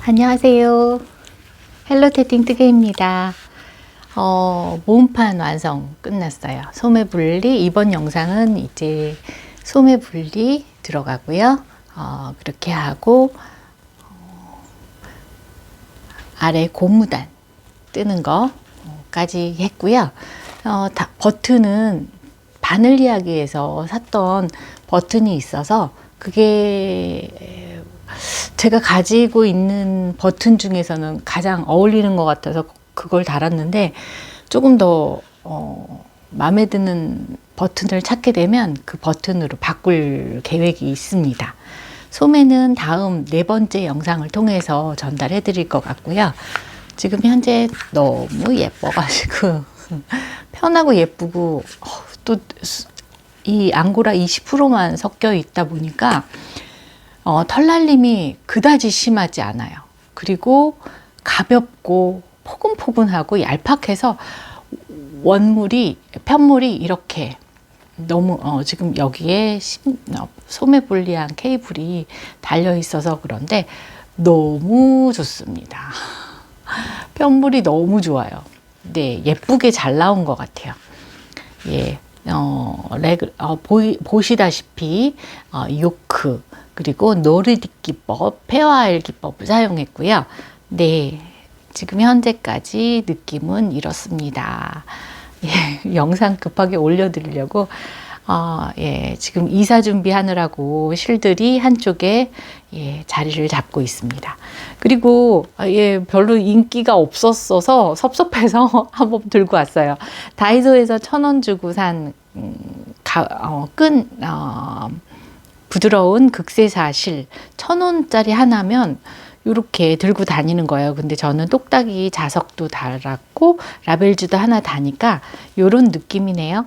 안녕하세요. 헬로테팅 뜨개입니다. 모음판 완성 끝났어요. 소매분리, 이번 영상은 이제 소매분리 들어가고요. 그렇게 하고 아래 고무단 뜨는 거까지 했고요. 버튼은 바늘 이야기에서 샀던 버튼이 있어서 그게 제가 가지고 있는 버튼 중에서는 가장 어울리는 것 같아서 그걸 달았는데, 조금 더 마음에 드는 버튼을 찾게 되면 그 버튼으로 바꿀 계획이 있습니다. 소매는 다음 4번째 영상을 통해서 전달해 드릴 것 같고요. 지금 현재 너무 예뻐가지고 편하고 예쁘고, 또 이 앙고라 20%만 섞여 있다 보니까 털날림이 그다지 심하지 않아요. 그리고 가볍고 포근포근하고 얄팍해서 편물이 이렇게 너무 지금 여기에 소매 분리한 케이블이 달려 있어서 그런데 너무 좋습니다. 편물이 너무 좋아요. 네, 예쁘게 잘 나온 것 같아요. 예. 보시다시피 요크, 그리고 노르딕 기법, 페어아일 기법을 사용했고요. 네, 지금 현재까지 느낌은 이렇습니다. 예, 영상 급하게 올려드리려고 지금 이사 준비하느라고 실들이 한쪽에 자리를 잡고 있습니다. 그리고 별로 인기가 없었어서 섭섭해서 한번 들고 왔어요. 다이소에서 1,000원 주고 산 부드러운 극세사 실 1,000원짜리 하나면 이렇게 들고 다니는 거예요. 근데 저는 똑딱이 자석도 달았고 라벨주도 하나 다니까 이런 느낌이네요.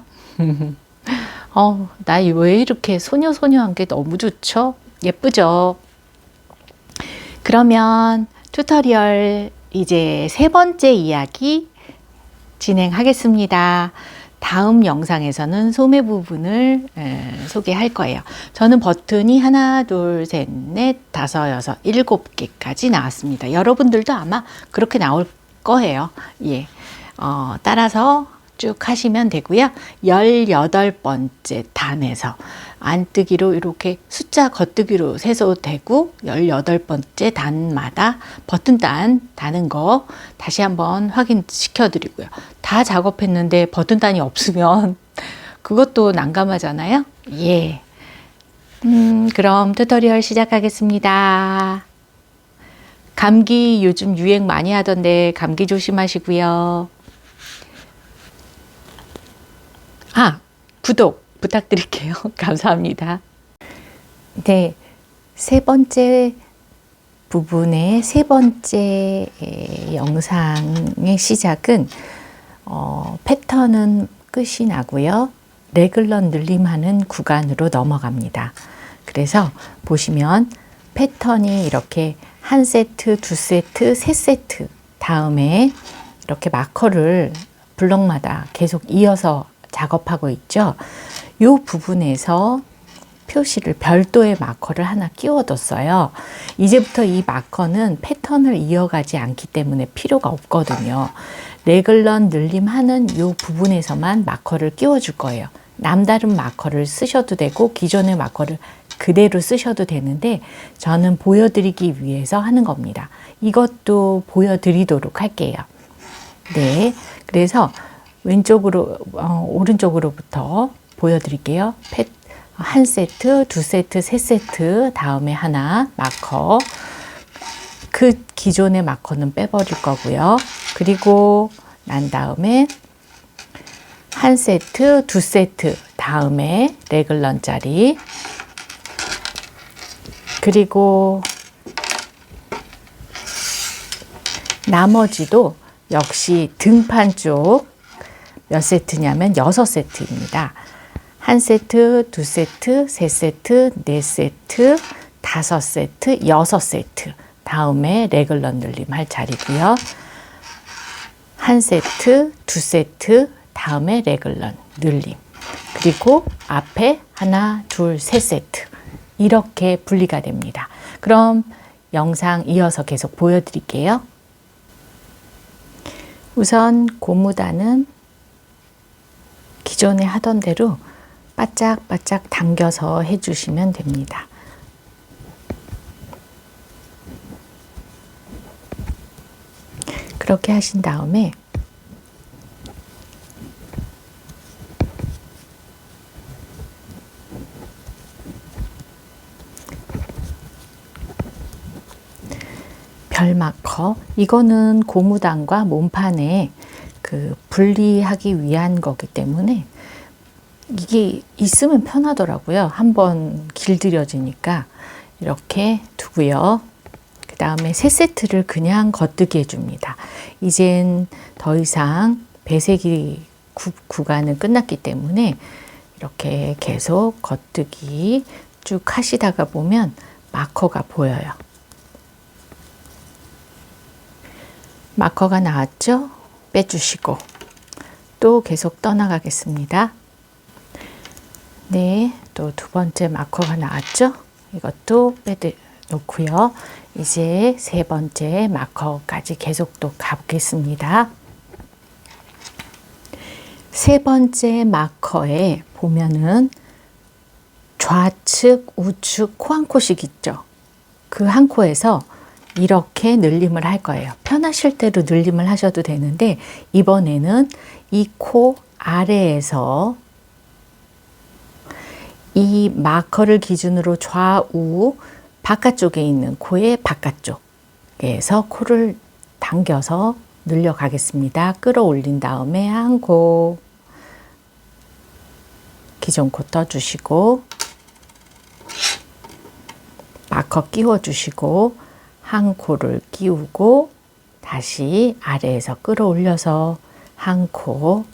나 왜 이렇게 소녀소녀한 게 너무 좋죠? 예쁘죠? 그러면 튜토리얼 이제 3번째 이야기 진행하겠습니다. 다음 영상에서는 소매 부분을 소개할 거예요. 저는 버튼이 하나, 둘, 셋, 넷, 다섯, 여섯, 7개까지 나왔습니다. 여러분들도 아마 그렇게 나올 거예요. 예. 따라서 쭉 하시면 되고요. 18번째 단에서 안뜨기로 이렇게 숫자 겉뜨기로 세서 되고, 18번째 단마다 버튼단 다는 거 다시 한번 확인시켜 드리고요. 다 작업했는데 버튼단이 없으면 그것도 난감하잖아요. 예. 그럼 튜토리얼 시작하겠습니다. 감기 요즘 유행 많이 하던데 감기 조심하시고요. 구독 부탁드릴게요. 감사합니다. 네, 3번째 부분의 3번째 영상의 시작은 패턴은 끝이 나고요. 레글런 늘림하는 구간으로 넘어갑니다. 그래서 보시면 패턴이 이렇게 1세트, 2세트, 3세트 다음에 이렇게 마커를 블럭마다 계속 이어서 작업하고 있죠. 이 부분에서 표시를 별도의 마커를 하나 끼워뒀어요. 이제부터 이 마커는 패턴을 이어가지 않기 때문에 필요가 없거든요. 레글런 늘림하는 이 부분에서만 마커를 끼워줄 거예요. 남다른 마커를 쓰셔도 되고 기존의 마커를 그대로 쓰셔도 되는데 저는 보여드리기 위해서 하는 겁니다. 이것도 보여드리도록 할게요. 네, 그래서 오른쪽으로부터 보여드릴게요. 1세트, 2세트, 3세트 다음에 하나 마커, 그 기존의 마커는 빼버릴 거고요. 그리고 난 다음에 1세트, 2세트 다음에 레글런 짜리, 그리고 나머지도 역시 등판 쪽 몇 세트냐면 6세트입니다. 1세트, 2세트, 3세트, 4세트, 5세트, 6세트 다음에 레글런 늘림 할 자리고요. 1세트, 2세트 다음에 레글런 늘림, 그리고 앞에 하나, 둘, 3세트 이렇게 분리가 됩니다. 그럼 영상 이어서 계속 보여드릴게요. 우선 고무단은 기존에 하던 대로 바짝바짝 당겨서 해주시면 됩니다. 그렇게 하신 다음에 별 마커, 이거는 고무단과 몸판에 분리하기 위한 거기 때문에 이게 있으면 편하더라고요. 한번 길들여지니까 이렇게 두고요. 그 다음에 세 세트를 그냥 겉뜨기 해줍니다. 이젠 더 이상 배색이 구간은 끝났기 때문에 이렇게 계속 겉뜨기 쭉 하시다가 보면 마커가 보여요. 마커가 나왔죠? 빼주시고 또 계속 떠나가겠습니다. 네, 또 두 번째 마커가 나왔죠? 이것도 빼놓고요. 이제 세 번째 마커까지 계속 또 가보겠습니다. 세 번째 마커에 보면은 좌측, 우측 코 한 코씩 있죠? 그 한 코에서 이렇게 늘림을 할 거예요. 편하실 대로 늘림을 하셔도 되는데 이번에는 이 코 아래에서 이 마커를 기준으로 좌우 바깥쪽에 있는 코의 바깥쪽에서 코를 당겨서 늘려 가겠습니다. 끌어올린 다음에 한 코, 기존 코 떠주시고 마커 끼워주시고 한 코를 끼우고 다시 아래에서 끌어올려서 한 코,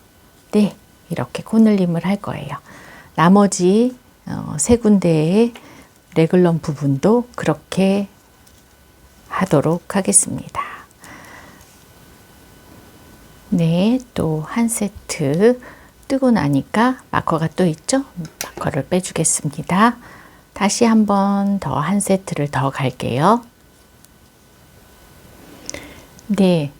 네, 이렇게 코늘림을 할 거예요. 나머지 세 군데의 레글런 부분도 그렇게 하도록 하겠습니다. 네, 또 한 세트 뜨고 나니까 마커가 또 있죠? 마커를 빼주겠습니다. 다시 한번 더 한 세트를 더 갈게요. 네,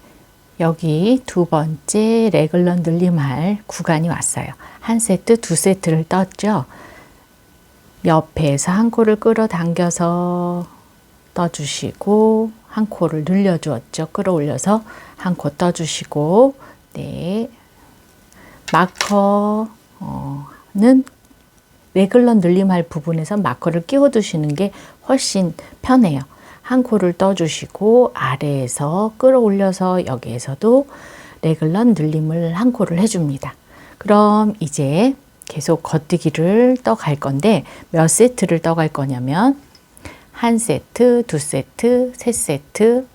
여기 두 번째 레글런 늘림할 구간이 왔어요. 한 세트, 두 세트를 떴죠. 옆에서 한 코를 끌어당겨서 떠주시고 한 코를 늘려주었죠. 끌어올려서 한 코 떠주시고, 네, 마커는 레글런 늘림할 부분에서 마커를 끼워두시는 게 훨씬 편해요. 한 코를 떠주시고 아래에서 끌어올려서 여기에서도 레글런 늘림을 한 코를 해줍니다. 그럼 이제 계속 겉뜨기를 떠갈 건데 몇 세트를 떠갈 거냐면 한 세트, 두 세트, 세 세트,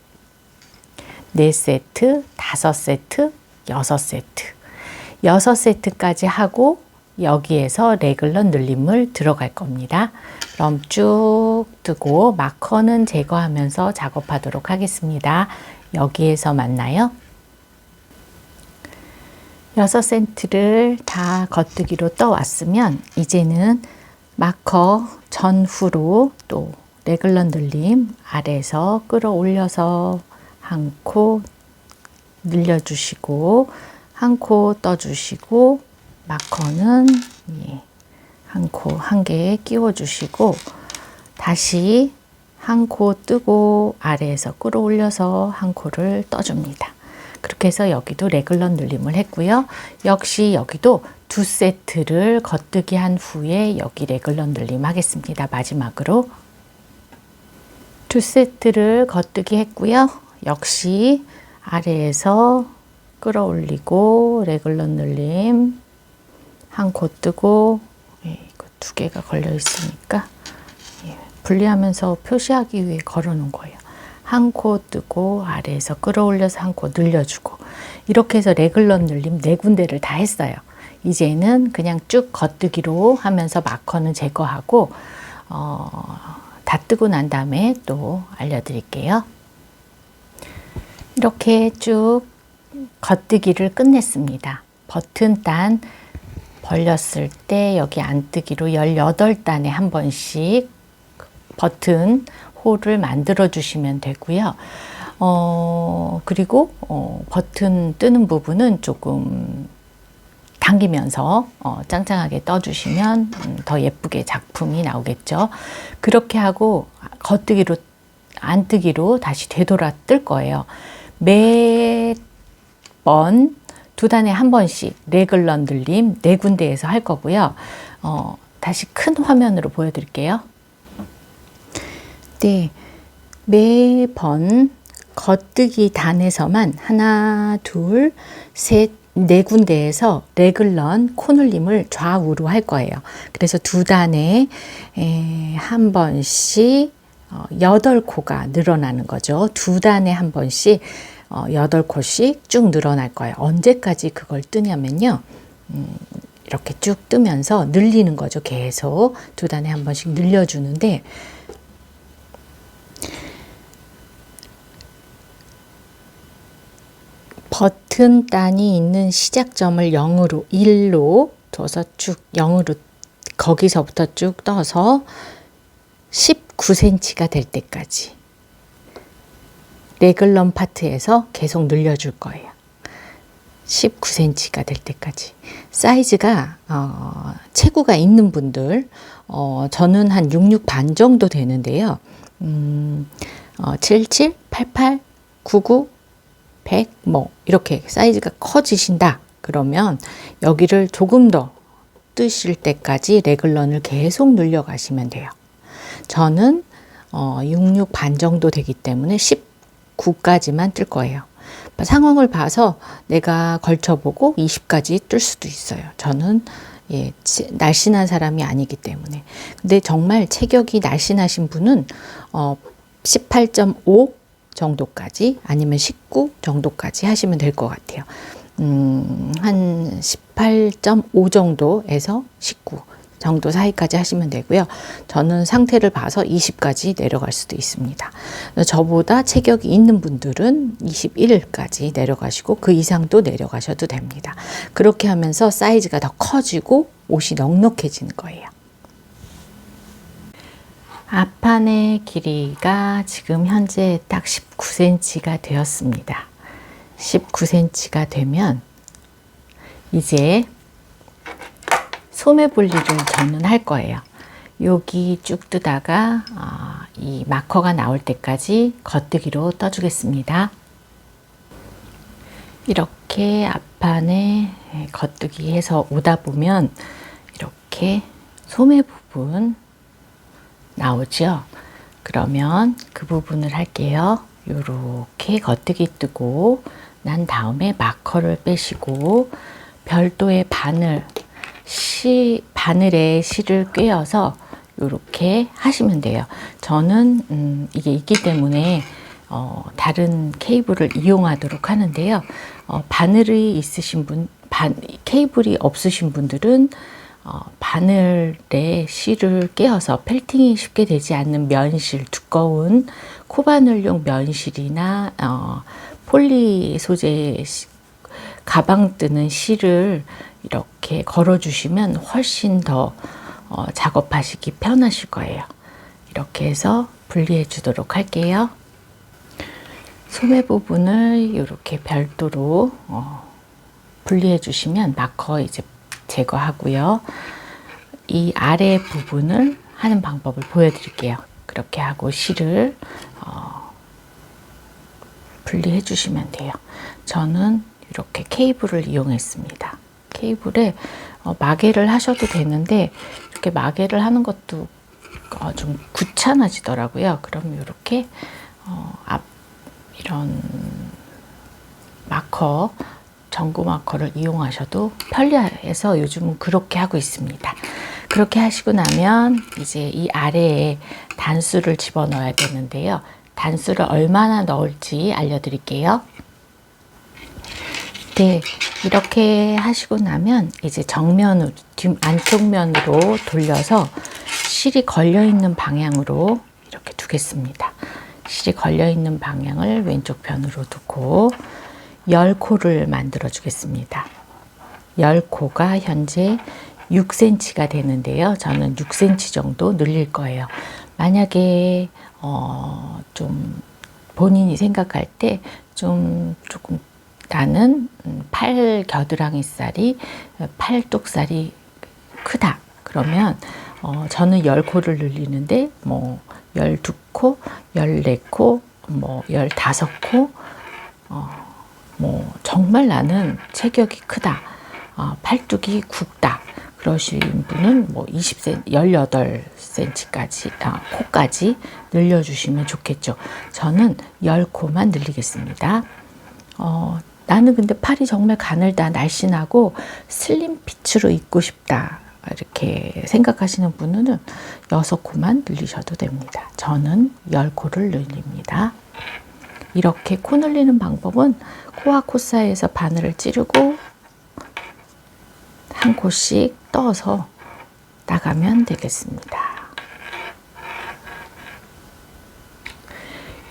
네 세트, 다섯 세트, 여섯 세트. 6세트까지 하고 여기에서 레글런 늘림을 들어갈 겁니다. 그럼 쭉 뜨고 마커는 제거하면서 작업하도록 하겠습니다. 여기에서 만나요. 6세트를 다 겉뜨기로 떠왔으면 이제는 마커 전후로 또 레글런 늘림 아래에서 끌어올려서 한 코 늘려주시고 한 코 떠주시고 마커는 한 코 한 개에 끼워주시고 다시 한 코 뜨고 아래에서 끌어올려서 한 코를 떠줍니다. 그렇게 해서 여기도 레글런 늘림을 했고요. 역시 여기도 두 세트를 겉뜨기 한 후에 여기 레글런 늘림 하겠습니다. 마지막으로 두 세트를 겉뜨기 했고요. 역시 아래에서 끌어올리고 레글런 늘림 한 코 뜨고 이거 두 개가 걸려 있으니까 분리하면서 표시하기 위해 걸어 놓은 거예요. 한 코 뜨고 아래에서 끌어올려서 한 코 늘려주고 이렇게 해서 레글런 늘림 네 군데를 다 했어요. 이제는 그냥 쭉 겉뜨기로 하면서 마커는 제거하고 다 뜨고 난 다음에 또 알려드릴게요. 이렇게 쭉 겉뜨기를 끝냈습니다. 버튼단 벌렸을 때 여기 안뜨기로 18단에 한 번씩 버튼 홀을 만들어 주시면 되고요. 그리고 버튼 뜨는 부분은 조금 당기면서 짱짱하게 떠주시면 더 예쁘게 작품이 나오겠죠. 그렇게 하고 겉뜨기로 안뜨기로 다시 되돌아 뜰 거예요. 매번 두 단에 한 번씩 레글런 늘림 네 군데에서 할 거고요. 다시 큰 화면으로 보여드릴게요. 네, 매번 겉뜨기 단에서만 하나, 둘, 셋, 네 군데에서 레글런 코늘림을 좌우로 할 거예요. 그래서 두 단에 한 번씩 8코가 늘어나는 거죠. 두 단에 한 번씩 8코씩 쭉 늘어날 거예요. 언제까지 그걸 뜨냐면요. 이렇게 쭉 뜨면서 늘리는 거죠. 계속 두 단에 한 번씩 늘려주는데 버튼 단이 있는 시작점을 0으로 1로 둬서 쭉 0으로 거기서부터 쭉 떠서 19cm가 될 때까지 레글런 파트에서 계속 늘려줄 거예요. 19cm가 될 때까지. 사이즈가 체구가 있는 분들 저는 한 66 반 정도 되는데요. 77, 88, 99, 100 뭐 이렇게 사이즈가 커지신다 그러면 여기를 조금 더 뜨실 때까지 레글런을 계속 늘려 가시면 돼요. 저는 66 반 정도 되기 때문에 19까지만 뜰 거예요. 상황을 봐서 내가 걸쳐보고 20까지 뜰 수도 있어요. 저는 날씬한 사람이 아니기 때문에. 근데 정말 체격이 날씬하신 분은 18.5 정도까지 아니면 19 정도까지 하시면 될 것 같아요. 한 18.5 정도에서 19 정도 사이까지 하시면 되고요. 저는 상태를 봐서 20까지 내려갈 수도 있습니다. 저보다 체격이 있는 분들은 21까지 내려가시고 그 이상도 내려가셔도 됩니다. 그렇게 하면서 사이즈가 더 커지고 옷이 넉넉해지는 거예요. 앞판의 길이가 지금 현재 딱 19cm가 되었습니다. 19cm가 되면 이제 소매 분리를 저는 할 거예요. 여기 쭉 뜨다가 이 마커가 나올 때까지 겉뜨기로 떠주겠습니다. 이렇게 앞판에 겉뜨기 해서 오다 보면 이렇게 소매 부분 나오죠. 그러면 그 부분을 할게요. 이렇게 겉뜨기 뜨고 난 다음에 마커를 빼시고 별도의 바늘에 실을 꿰어서 이렇게 하시면 돼요. 저는 이게 있기 때문에 다른 케이블을 이용하도록 하는데요. 바늘이 있으신 분, 케이블이 없으신 분들은 바늘에 실을 꿰어서 펠팅이 쉽게 되지 않는 면실, 두꺼운 코바늘용 면실이나 폴리 소재 가방 뜨는 실을 이렇게 걸어 주시면 훨씬 더 작업하시기 편하실 거예요. 이렇게 해서 분리해 주도록 할게요. 소매 부분을 이렇게 별도로 분리해 주시면 마커 이제 제거하고요. 이 아래 부분을 하는 방법을 보여드릴게요. 그렇게 하고 실을 분리해 주시면 돼요. 저는 이렇게 케이블을 이용했습니다. 케이블에 마개를 하셔도 되는데 이렇게 마개를 하는 것도 좀 귀찮아지더라고요. 그럼 이렇게 이런 마커, 전구 마커를 이용하셔도 편리해서 요즘은 그렇게 하고 있습니다. 그렇게 하시고 나면 이제 이 아래에 단수를 집어넣어야 되는데요. 단수를 얼마나 넣을지 알려드릴게요. 네, 이렇게 하시고 나면 이제 정면으로, 안쪽 면으로 돌려서 실이 걸려있는 방향으로 이렇게 두겠습니다. 실이 걸려있는 방향을 왼쪽 편으로 두고 10코를 만들어 주겠습니다. 10코가 현재 6cm가 되는데요. 저는 6cm 정도 늘릴 거예요. 만약에 좀 본인이 생각할 때 조금 나는 팔 겨드랑이 살이 팔뚝살이 크다. 그러면 저는 10코를 늘리는데 뭐 12코, 14코, 뭐 15코, 뭐 정말 나는 체격이 크다. 팔뚝이 굵다. 그러신 분은 뭐 18cm까지, 코까지 늘려주시면 좋겠죠. 저는 10코만 늘리겠습니다. 나는 근데 팔이 정말 가늘다, 날씬하고 슬림 핏으로 입고 싶다. 이렇게 생각하시는 분은 6코만 늘리셔도 됩니다. 저는 10코를 늘립니다. 이렇게 코 늘리는 방법은 코와 코 사이에서 바늘을 찌르고 한 코씩 떠서 나가면 되겠습니다.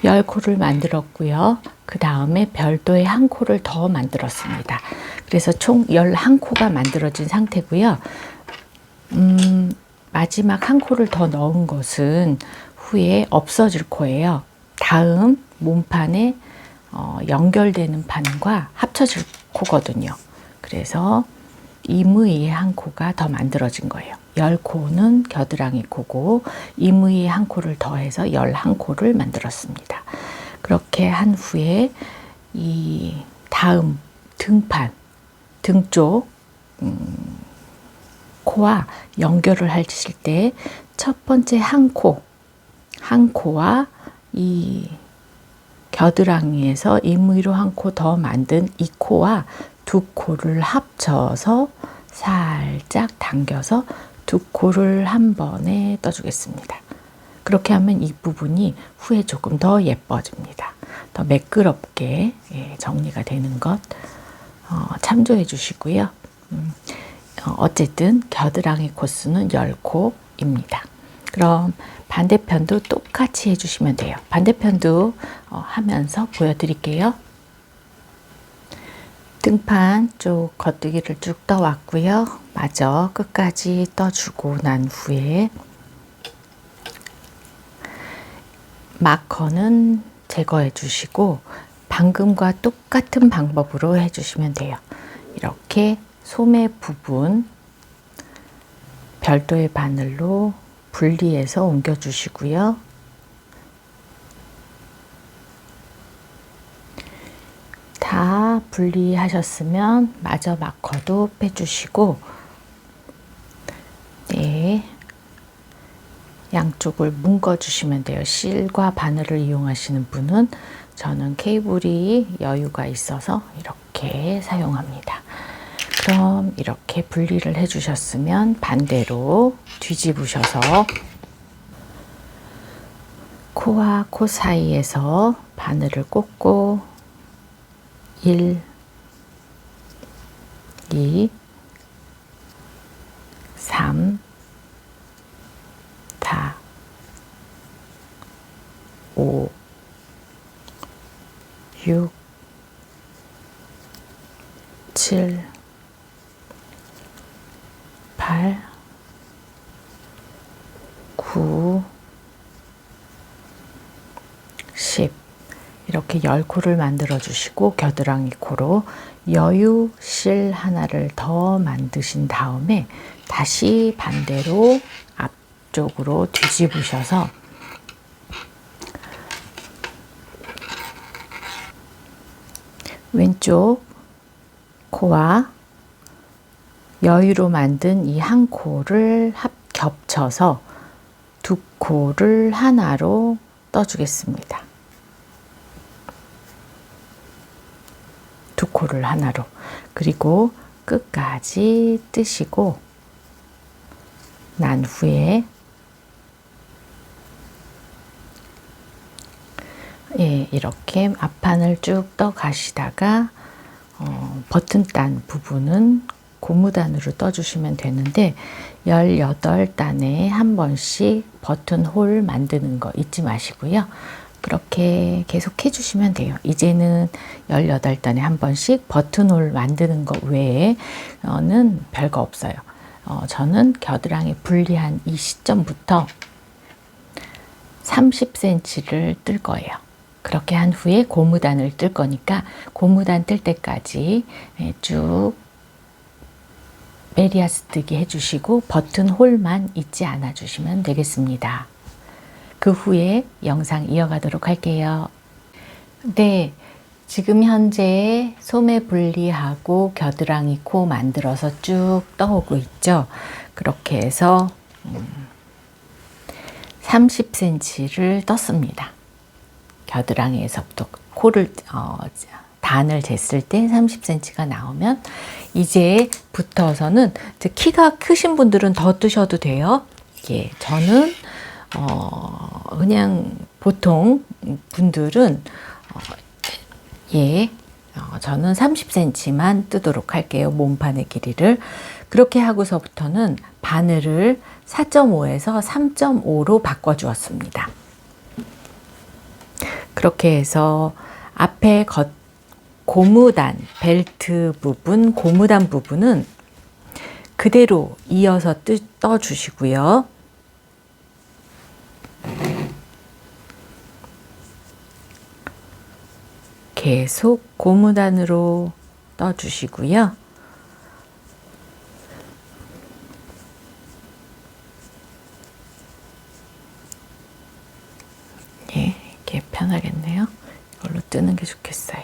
10코를 만들었고요. 그 다음에 별도의 한 코를 더 만들었습니다. 그래서 총 11코가 만들어진 상태고요. 마지막 한 코를 더 넣은 것은 후에 없어질 코예요. 다음 몸판에 연결되는 판과 합쳐질 코거든요. 그래서 이무이의 한 코가 더 만들어진 거예요. 10코는 겨드랑이 코고 이무이의 한 코를 더해서 11코를 만들었습니다. 그렇게 한 후에 이 다음 등판, 등 쪽 코와 연결을 하실 때 첫 번째 한 코와 이 겨드랑이에서 이무이로 한 코 더 만든 이 코와 두 코를 합쳐서 살짝 당겨서 두 코를 한 번에 떠주겠습니다. 그렇게 하면 이 부분이 후에 조금 더 예뻐집니다. 더 매끄럽게 정리가 되는 것 참조해 주시고요. 어쨌든 겨드랑이 코수는 10코입니다. 그럼 반대편도 똑같이 해주시면 돼요. 반대편도 하면서 보여드릴게요. 등판 쪽 겉뜨기를 쭉 떠왔고요. 마저 끝까지 떠주고 난 후에 마커는 제거해 주시고 방금과 똑같은 방법으로 해주시면 돼요. 이렇게 소매 부분 별도의 바늘로 분리해서 옮겨 주시고요. 다 분리하셨으면 마저 마커도 빼주시고 양쪽을 묶어 주시면 돼요. 실과 바늘을 이용하시는 분은 저는 케이블이 여유가 있어서 이렇게 사용합니다. 그럼 이렇게 분리를 해 주셨으면 반대로 뒤집으셔서 코와 코 사이에서 바늘을 꽂고 1, 2, 3, 4, 5, 6, 7, 8, 9, 10 이렇게 10코를 만들어 주시고 겨드랑이 코로 여유실 하나를 더 만드신 다음에 다시 반대로 앞쪽으로 뒤집으셔서 왼쪽 코와 여유로 만든 이 한 코를 겹쳐서 두 코를 하나로 떠주겠습니다. 두 코를 하나로. 그리고 끝까지 뜨시고 난 후에 이렇게 앞판을 쭉 떠 가시다가 버튼 단 부분은 고무단으로 떠주시면 되는데 18단에 한 번씩 버튼 홀 만드는 거 잊지 마시고요. 그렇게 계속 해주시면 돼요. 이제는 18단에 한 번씩 버튼홀 만드는 것 외에는 별거 없어요. 저는 겨드랑이 분리한 이 시점부터 30cm를 뜰 거예요. 그렇게 한 후에 고무단을 뜰 거니까 고무단 뜰 때까지 쭉 메리아스 뜨기 해주시고 버튼 홀만 잊지 않아 주시면 되겠습니다. 그 후에 영상 이어가도록 할게요. 네, 지금 현재 소매 분리하고 겨드랑이 코 만들어서 쭉 떠오고 있죠. 그렇게 해서 30cm를 떴습니다. 겨드랑이에서부터 코를 단을 쟀을 때 30cm가 나오면 이제 붙어서는 키가 크신 분들은 더 뜨셔도 돼요. 예, 저는 그냥 보통 분들은 저는 30cm만 뜨도록 할게요. 몸판의 길이를. 그렇게 하고서부터는 바늘을 4.5에서 3.5로 바꿔 주었습니다. 그렇게 해서 앞에 고무단, 벨트 부분, 고무단 부분은 그대로 이어서 떠 주시고요. 계속 고무단으로 떠 주시고요. 네, 이렇게 편하겠네요. 이걸로 뜨는 게 좋겠어요.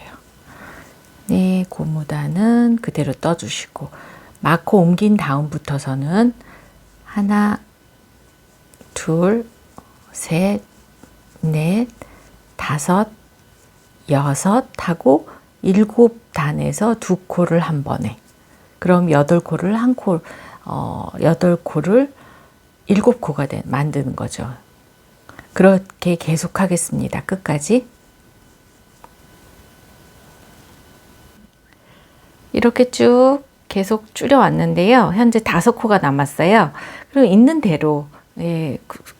네, 고무단은 그대로 떠 주시고 마커 옮긴 다음부터서는 하나, 둘, 셋, 넷, 다섯, 여섯 하고 7단에서 2코를 한 번에, 그럼 8코를 한 코, 8코를 7코가 만드는 거죠. 그렇게 계속 하겠습니다. 끝까지. 이렇게 쭉 계속 줄여 왔는데요. 현재 5코가 남았어요. 그리고 있는 대로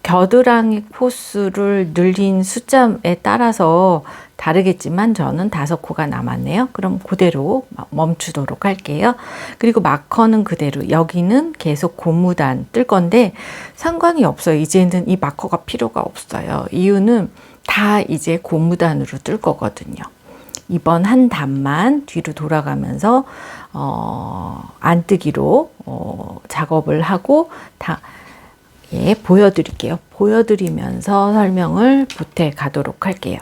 겨드랑이 코수를 늘린 숫자에 따라서 다르겠지만 저는 5코가 남았네요. 그럼 그대로 멈추도록 할게요. 그리고 마커는 그대로, 여기는 계속 고무단 뜰 건데 상관이 없어요. 이제는 이 마커가 필요가 없어요. 이유는 다 이제 고무단으로 뜰 거거든요. 이번 한 단만 뒤로 돌아가면서 안뜨기로 작업을 하고 보여드릴게요. 보여드리면서 설명을 보태 가도록 할게요.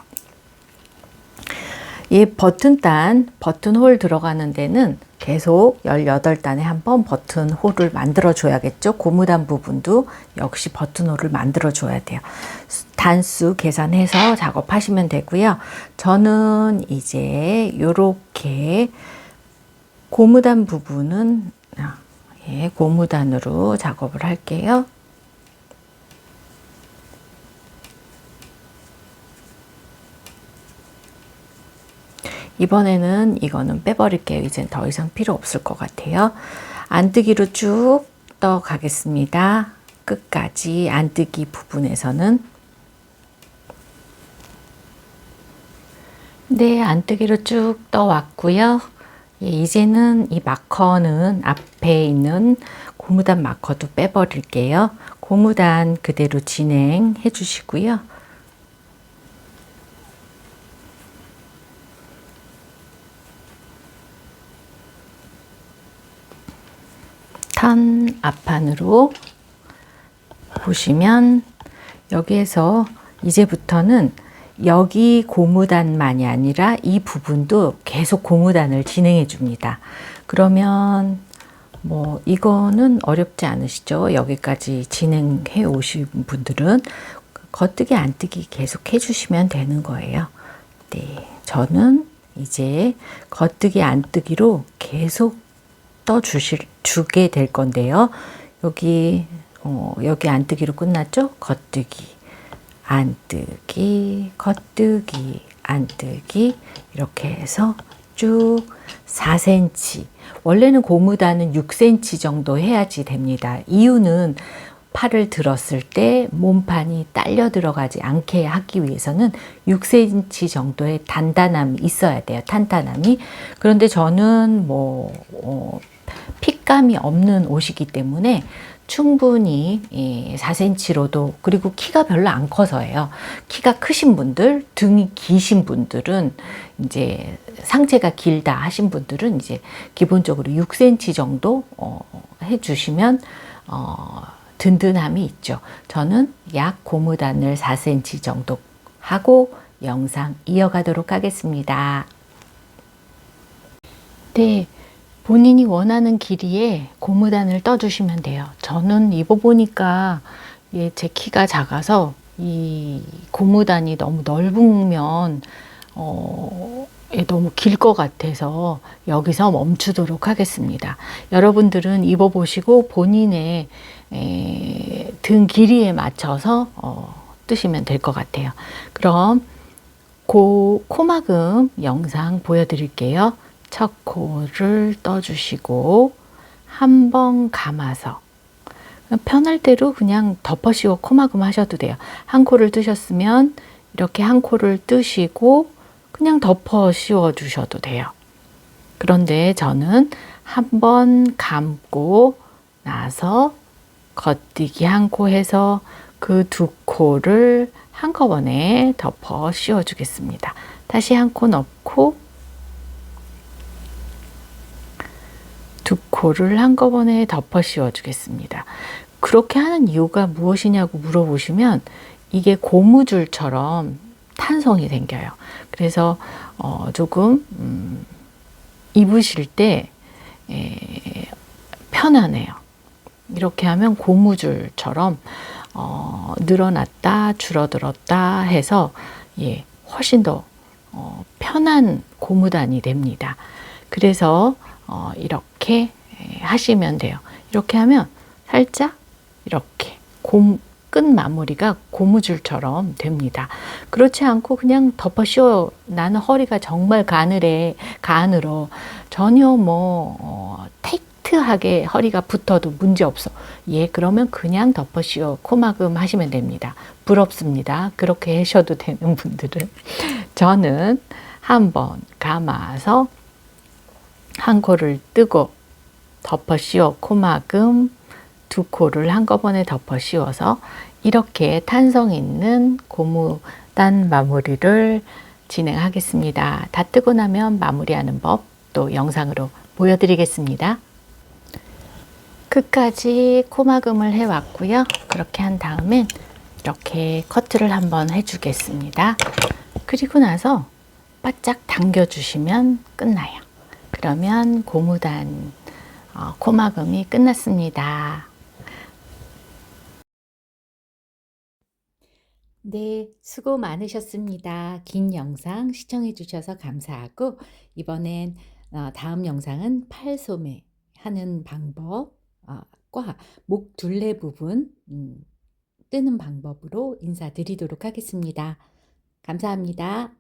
버튼 홀 들어가는 데는 계속 18단에 한번 버튼 홀을 만들어 줘야겠죠. 고무단 부분도 역시 버튼 홀을 만들어 줘야 돼요. 단수 계산해서 작업하시면 되고요. 저는 이제 이렇게 고무단 부분은 고무단으로 작업을 할게요. 이번에는 이거는 빼버릴게요. 이젠 더 이상 필요 없을 것 같아요. 안뜨기로 쭉 떠 가겠습니다. 끝까지 안뜨기 부분에서는. 네, 안뜨기로 쭉 떠 왔고요. 이제는 이 마커는 앞에 있는 고무단 마커도 빼버릴게요. 고무단 그대로 진행해 주시고요. 턴 앞판으로 보시면 여기에서 이제부터는 여기 고무단만이 아니라 이 부분도 계속 고무단을 진행해 줍니다. 그러면 뭐 이거는 어렵지 않으시죠? 여기까지 진행해 오신 분들은 겉뜨기 안뜨기 계속 해주시면 되는 거예요. 네, 저는 이제 겉뜨기 안뜨기로 계속 주게 될 건데요. 여기 안뜨기로 끝났죠? 겉뜨기, 안뜨기, 겉뜨기, 안뜨기 이렇게 해서 쭉 4cm. 원래는 고무단은 6cm 정도 해야지 됩니다. 이유는 팔을 들었을 때 몸판이 딸려 들어가지 않게 하기 위해서는 6cm 정도의 단단함이 있어야 돼요. 탄탄함이. 그런데 저는 핏감이 없는 옷이기 때문에 충분히 4cm로도, 그리고 키가 별로 안 커서예요. 키가 크신 분들, 등이 기신 분들은, 이제 상체가 길다 하신 분들은 이제 기본적으로 6cm 정도 해주시면 든든함이 있죠. 저는 약 고무단을 4cm 정도 하고 영상 이어가도록 하겠습니다. 네, 본인이 원하는 길이에 고무단을 떠주시면 돼요. 저는 입어보니까 제 키가 작아서 이 고무단이 너무 넓으면 너무 길 것 같아서 여기서 멈추도록 하겠습니다. 여러분들은 입어보시고 본인의 등 길이에 맞춰서 뜨시면 될 것 같아요. 그럼 코막음 영상 보여드릴게요. 첫 코를 떠주시고 한 번 감아서 편할 대로 그냥 덮어 씌워 코막음 하셔도 돼요. 한 코를 뜨셨으면 이렇게 한 코를 뜨시고 그냥 덮어 씌워 주셔도 돼요. 그런데 저는 한 번 감고 나서 겉뜨기 한 코 해서 그 두 코를 한꺼번에 덮어 씌워 주겠습니다. 다시 한 코 넣고 두 코를 한꺼번에 덮어 씌워 주겠습니다. 그렇게 하는 이유가 무엇이냐고 물어보시면 이게 고무줄처럼 탄성이 생겨요. 그래서 조금 입으실 때 편하네요. 이렇게 하면 고무줄처럼 늘어났다 줄어들었다 해서 훨씬 더 편한 고무단이 됩니다. 그래서 이렇게 하시면 돼요. 이렇게 하면 살짝 이렇게 끝 마무리가 고무줄처럼 됩니다. 그렇지 않고 그냥 덮어 씌워, 나는 허리가 정말 가늘어 전혀 타이트하게 허리가 붙어도 문제 없어. 그러면 그냥 덮어 씌워 코막음 하시면 됩니다. 부럽습니다. 그렇게 하셔도 되는 분들은. 저는 한번 감아서 한 코를 뜨고 덮어 씌워 코막음, 두 코를 한꺼번에 덮어 씌워서 이렇게 탄성 있는 고무단 마무리를 진행하겠습니다. 다 뜨고 나면 마무리하는 법 또 영상으로 보여드리겠습니다. 끝까지 코막음을 해왔고요. 그렇게 한 다음엔 이렇게 커트를 한번 해주겠습니다. 그리고 나서 바짝 당겨주시면 끝나요. 그러면 고무단 코막음이 끝났습니다. 네, 수고 많으셨습니다. 긴 영상 시청해 주셔서 감사하고, 이번엔 다음 영상은 팔소매 하는 방법과 목 둘레 부분 뜨는 방법으로 인사드리도록 하겠습니다. 감사합니다.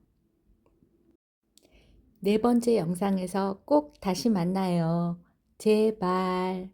네 번째 영상에서 꼭 다시 만나요. 제발.